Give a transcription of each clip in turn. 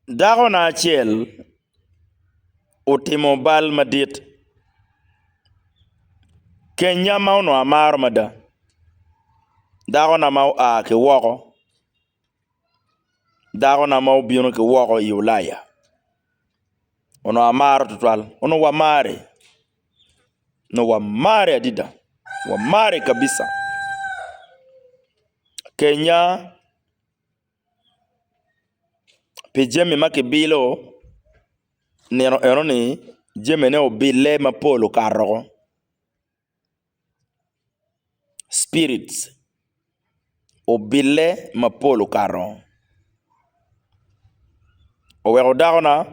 Dago na achiel utimo bal madit. Kenya ma ono amar mada. Dago na mau a ke woko. Dago na mau biono ke woko I Ulaya. Ono amar total. Ono wamare. No wamare adida. Wamare kabisa. Kenya pijemi makibilo neno ni jemene obile mapolo karo. Spirits obile mapolo karo. Owero dago na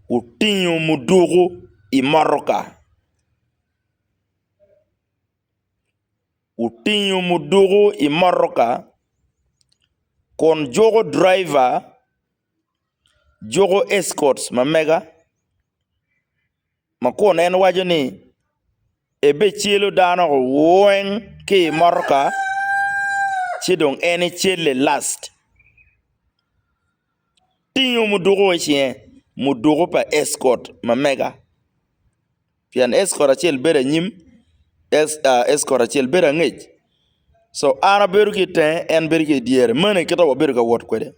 utinyo mudugu imoroka. Utinyo mudugu imoroka kon jogo driver jogo escorts mamega makon en wajo ni ebe chielo dano weng ki imoroka chidong eni chiele last. Tinyo mudugu wechie mudugu pa escort mamega. Pian escort achiel beda nyim escort achiel beda ngich. So ana beru ki ten en beru ki diere mane kita wa beru ka wot kwede.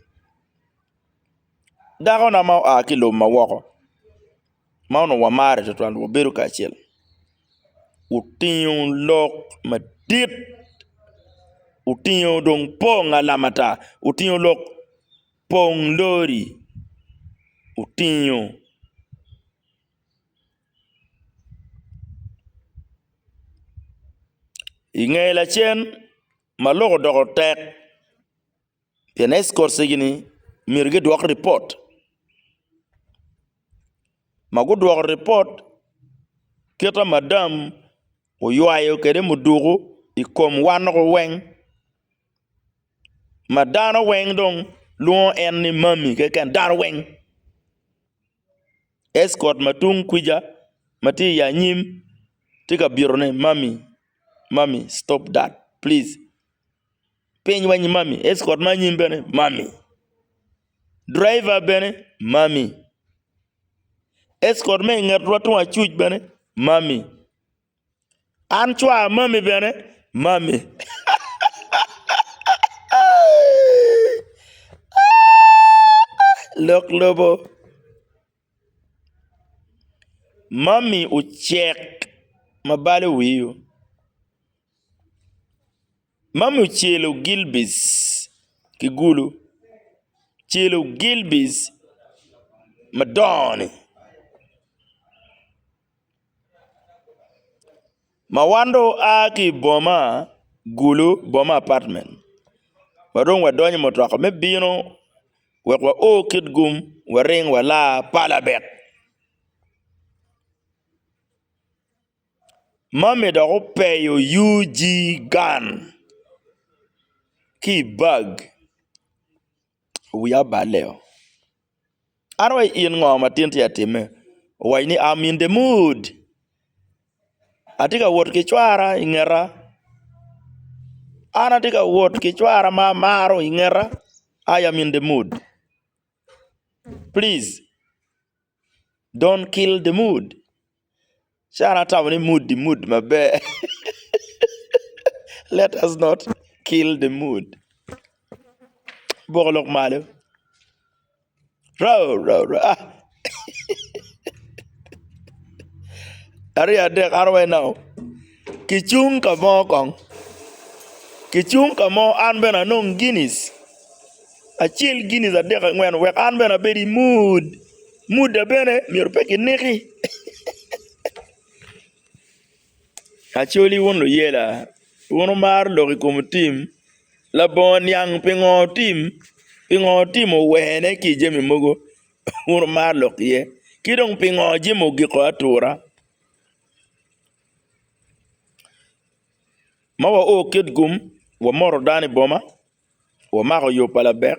Dago na mau a kilo mawoko. Mau no wamare total wa beru ka achiel. Utinyo lok madit. Utinyo dong pong alamata. Utinyo lok pong lori. Utinyo ingela chen maloko doko tek. Pian escort sigini mirge duak report. Magu duak report kita madam uyuayo kede mudugu ikom wanoko weng. Madano weng dong luo en ni mami keken dar weng. Escort matung kuija mati ya nyim tika birone mami stop that please. Penj wanyi mami escort ma nyim bene mami. Driver bene mami. Escort me ngat watu achuj bene mami. Anchwa mami bene mami. Lok lobo. Mami uchek mabale wiyo. Mami uchelo Gilbis Kigulu. Chelo Gilbis Madoni. Mawando aki boma gulu boma apartment. Wadong wadonyi motoka me bino wakwa o kid gum waring wala palabek. Mami da peyo UG gun. Ki bug. Uya baleo. Arwa in ngoma tinti atime. Waini I'm in the mood. Atika wot kichwara ingera. Ana tika wot kichwara maro ingera. I am in the mood. Please. Don't kill the mood. Shana tawani mood the mood mabe. Let us not kill the mood. Boglok malo. Row. Ari adek arway now. Kichung ka mo kong. Kichung ka mo anbena nong Guinness. Achil Guinness adek ngwen wek anbena beri mood. Mood da bene mirpeki niki. Acholi won lo yela. Wono mar lo kom team. La bon yang pingo team. Pingo team o wene ki jemi mogo. Wono mar lo ye. Kidong pingo jimo giko atura. Mawa o kid gum. Wa moro dani boma. Wa mako yo palabek.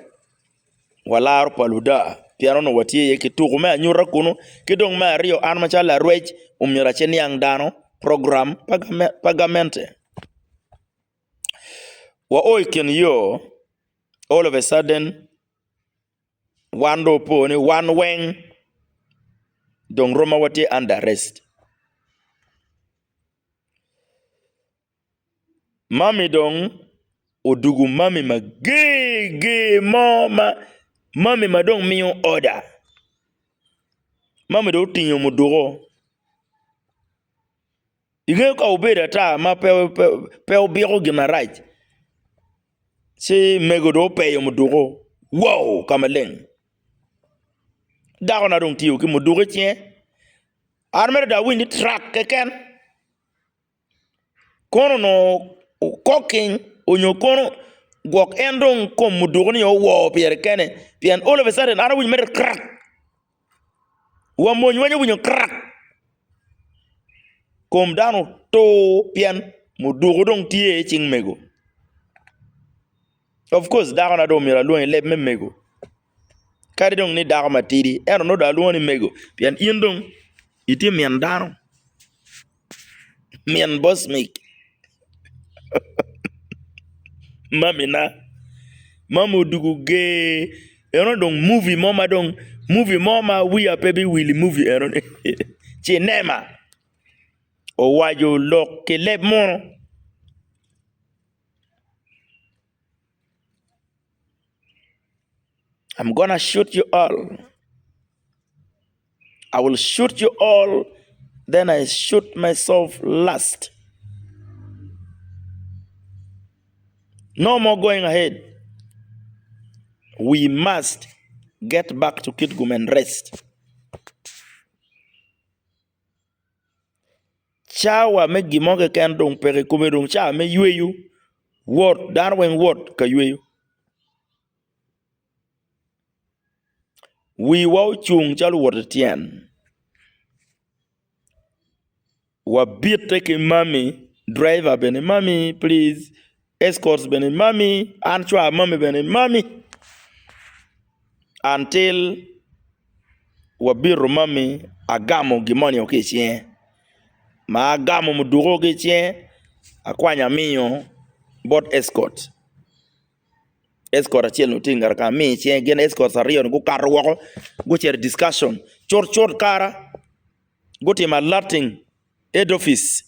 Wa laro paluda. Piano no watie ye kituku mea nyura kuno. Kidong mea rio anmacha la rwej. Umnyura cheni yang dano. Program pagamente. Wa oiken yo. All of a sudden. wando po ni one weng dong roma wati under arrest. Mami dong odugu mami ma ge mami ma dong miyo order. Mami do tinyo mudugo. Ige ka obeda ta ma pe obiro gina right. Si mego do pe yo mudugo. Wow, kamaleng. Dago na dong tiyo ki mudugo tien. Armer da windi track keken. Kono no cooking onyo kono gok endong kom mudugo ni yo wow pier kene. Pian all of a sudden ara windi mer crack. Wa monyo winyo crack. Kom dano to pian mudugo dong tiye ching mego. Of course, dago na do mira luon leb mego. Kari dong ni dago matidi. Eno no da luon ni mego. Pian indong iti mian dano. Mian boss make. Mami na. Mamu dugu ge. Eno dong movie mama we a baby willy movie eno. Che nema. O wajo lok ke leb mono. I'm gonna shoot you all. I will shoot you all. Then I shoot myself last. No more going ahead. We must get back to Kitgum and rest. Chawa me gimoge ken dong pere kume dong cha me yueyu. Word darwen word ka yueyu. We wow chung chalu word tien. Wa beat take mami driver bene mami please escorts bene mami anchwa mami bene mami until wa biro mami agamo gimoni okechien ma agamo mudugo okechien akwanya miyo bot escort achiel no tingar ka mi chien gen escort ariyo go karwo go cher discussion chor kara go tema latin head office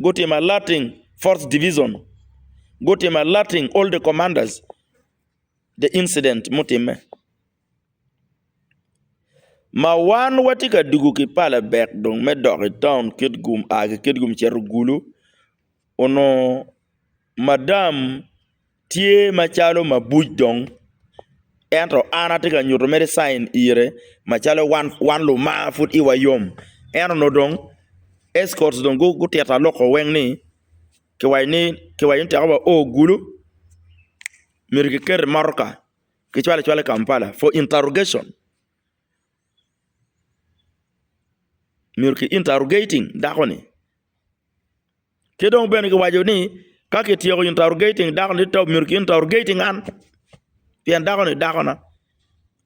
go to my Latin 4th division go to my Latin all the commanders the incident mutime ma wan watika dugu ki pala back dong me dog town Kitgum cherugulu ono madam tie machalo mabuj dong entro ana tika nyuto mere sign ire machalo wan lo ma fut iwa yom eno no dong escorts don't go theater loko weng ni ke wayni tawa o gulu mirke ker maroka ke chwale Kampala for interrogation mirke interrogating dakoni ke don ben ke wajo ni ka ke tiyo interrogating dakoni to mirke interrogating an pian dakona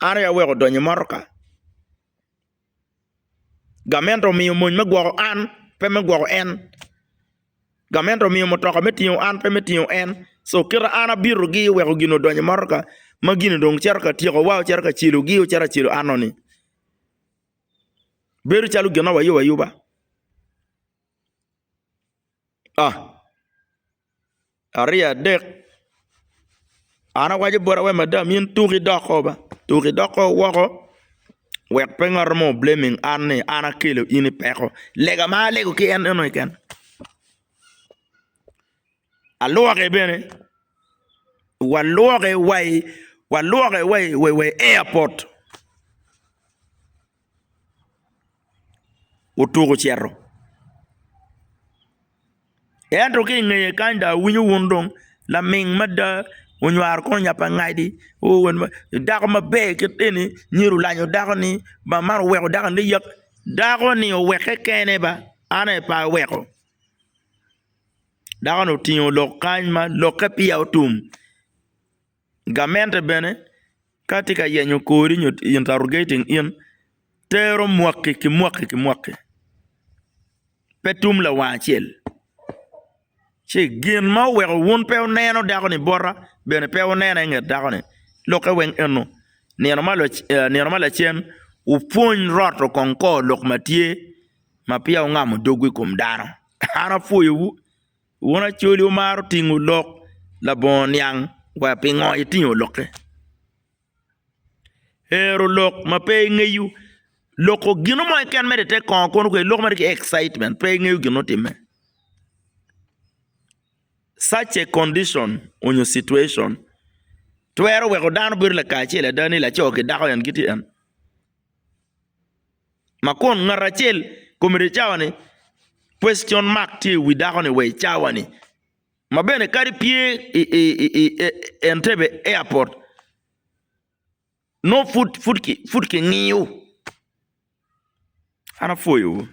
ara ya wego donye maroka gamento mi mon me gwo an pe me gwo en gamento mi motoka metiyo an pe metiyo en so kira ana biru gi wego gino donye maroka magini dong cerka tiyo wow cerka chilu gi cerka chilu anoni beru chalu gena wayuba aria dek ana waje bora we madam yin tuki doko wako wek pengar mo blaming anne ana kilo ini peko lega ma lego ki en no ken aloge bene waloge way airport otugo cherro entro ki ngeye kanda winyu wundong la ming mada wonyar kon nyapa ngaidi o won dago ma be keteni nyiru lanyo dago ni ba mar weko dago ni yak dago ni o weke kene ba ana pa weko dago no tinyo lo kanma lo kapia otum gamente bene katika yenyo kori nyo interrogating in tero mwake petum la wachel che gin ma weko won pe neno dago ni bora bene pe neno nget dago ni lo ka wen eno normal achien upon roto konko lok matie mapia ngam dogwi kum dano ana fuyu wona choli maro tingu lok la bon yang wa pingo itinyo loke hero lok mape ngeyu loko gino mo ken medete kon ko lok mar excitement pe ngeyu gino time. Such a condition on your situation to where we go down bir la kachele dani la choke da yan giti an makon ngarachel komire chawani question mark ti wi da ne we chawani mabene kari pie Entebbe airport no food ki ngiu ana foyo